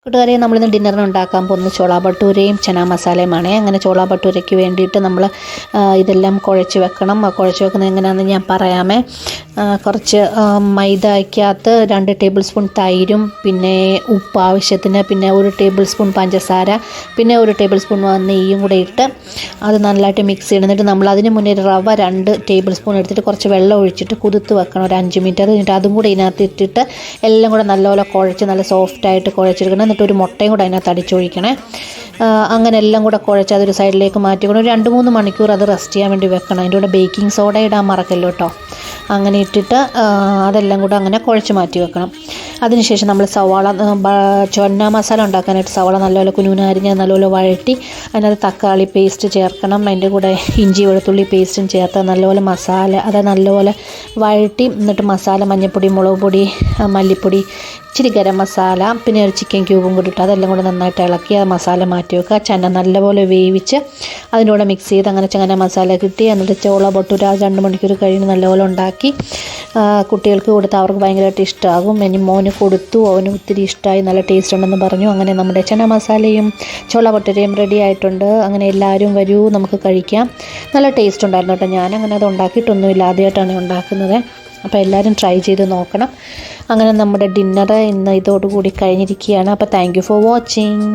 കൂട്ടുകാരെ, നമ്മളിന്ന് ഡിന്നറിന് ഉണ്ടാക്കാൻ പോകുന്നത് ചോള ഭട്ടൂരയും ചന മസാലയുമാണ്. അങ്ങനെ ചോള ഭട്ടൂരയ്ക്ക് വേണ്ടിയിട്ട് നമ്മൾ ഇതെല്ലാം കുഴച്ച് വെക്കണം. കുഴച്ച് വെക്കുന്നത് എങ്ങനെയാണെന്ന് ഞാൻ പറയാമേ. കുറച്ച് മൈദയ്ക്കകത്ത് 2 ടേബിൾ സ്പൂൺ തൈരും, പിന്നെ ഉപ്പ് ആവശ്യത്തിന്, പിന്നെ 1 ടേബിൾ സ്പൂൺ പഞ്ചസാര, പിന്നെ 1 ടേബിൾ സ്പൂൺ നെയ്യും കൂടെ ഇട്ട് അത് നല്ലതായിട്ട് മിക്സ് ചെയ്യണം. എന്നിട്ട് നമ്മൾ അതിന് മുന്നേ റവ 2 ടേബിൾ സ്പൂൺ എടുത്തിട്ട് കുറച്ച് വെള്ളം ഒഴിച്ചിട്ട് കുതിർത്ത് വെക്കണം ഒരു 5 മിനിറ്റ്. അത് കഴിഞ്ഞിട്ട് അതും കൂടെ ഇതിനകത്ത് ഇട്ടിട്ട് എല്ലാം കൂടെ നല്ലപോലെ കുഴച്ച് നല്ല സോഫ്റ്റായിട്ട് കുഴച്ചെടുക്കണം. എന്നിട്ട് ഒരു മുട്ടയും കൂടെ അതിനകത്ത് അടിച്ചൊഴിക്കണേ. അങ്ങനെ എല്ലാം കൂടെ കുഴച്ച് അതൊരു സൈഡിലേക്ക് മാറ്റിക്കണം. ഒരു 2-3 മണിക്കൂർ അത് റെസ്റ്റ് ചെയ്യാൻ വേണ്ടി വെക്കണം. അതിൻ്റെ കൂടെ ബേക്കിംഗ് സോഡ ഇടാൻ മറക്കല്ലോ കേട്ടോ. അങ്ങനെ ഇട്ടിട്ട് അതെല്ലാം കൂടെ അങ്ങനെ കുഴച്ച് മാറ്റി വെക്കണം. അതിനുശേഷം നമ്മൾ സവാള ചൊന്ന മസാല ഉണ്ടാക്കാനായിട്ട് സവാള നല്ലപോലെ കുനുകുന അരിഞ്ഞ് നല്ലപോലെ വഴറ്റി അതിനകത്ത് തക്കാളി പേസ്റ്റ് ചേർക്കണം. അതിൻ്റെ കൂടെ ഇഞ്ചി വെളുത്തുള്ളി പേസ്റ്റും ചേർത്ത് നല്ലപോലെ മസാല അത് നല്ലപോലെ വഴറ്റി, എന്നിട്ട് മസാല മഞ്ഞൾപ്പൊടി, മുളക് പൊടി, മല്ലിപ്പൊടി, ഇച്ചിരി ഗരം മസാല, പിന്നെ ഒരു ചിക്കൻ ക്യൂബും കൂടി ഇട്ട് അതെല്ലാം കൂടെ നന്നായിട്ട് ഇളക്കി ആ മസാല മാറ്റി വെക്കുക. ചന നല്ലപോലെ വേവിച്ച് അതിൻ്റെ കൂടെ മിക്സ് ചെയ്ത് അങ്ങനെ ചന മസാല കിട്ടി. എന്നിട്ട് ചോള ഭട്ടൂര 2 മണിക്കൂർ കഴിഞ്ഞ് നല്ലപോലെ ഉണ്ടാക്കി കുട്ടികൾക്ക് കൊടുത്ത് അവർക്ക് ഭയങ്കരമായിട്ട് ഇഷ്ടമാകും. ഇനി മോന് കൊടുത്തു, അവന് ഒത്തിരി ഇഷ്ടമായി, നല്ല ടേസ്റ്റ് ഉണ്ടെന്ന് പറഞ്ഞു. അങ്ങനെ നമ്മുടെ ചന മസാലയും ചോള ഭട്ടൂരയും റെഡി ആയിട്ടുണ്ട്. അങ്ങനെ എല്ലാവരും വരൂ, നമുക്ക് കഴിക്കാം. നല്ല ടേസ്റ്റ് ഉണ്ടായിരുന്നു കേട്ടോ. ഞാനങ്ങനെ അത് ഉണ്ടാക്കിയിട്ടൊന്നുമില്ല, ആദ്യമായിട്ടാണ് ഉണ്ടാക്കുന്നത്. അപ്പോൾ എല്ലാവരും ട്രൈ ചെയ്ത് നോക്കണം. അങ്ങനെ നമ്മുടെ ഡിന്നർ ഇന്ന് ഇതോടുകൂടി കഴിഞ്ഞിരിക്കുകയാണ്. അപ്പോൾ താങ്ക് യു ഫോർ വാച്ചിങ്.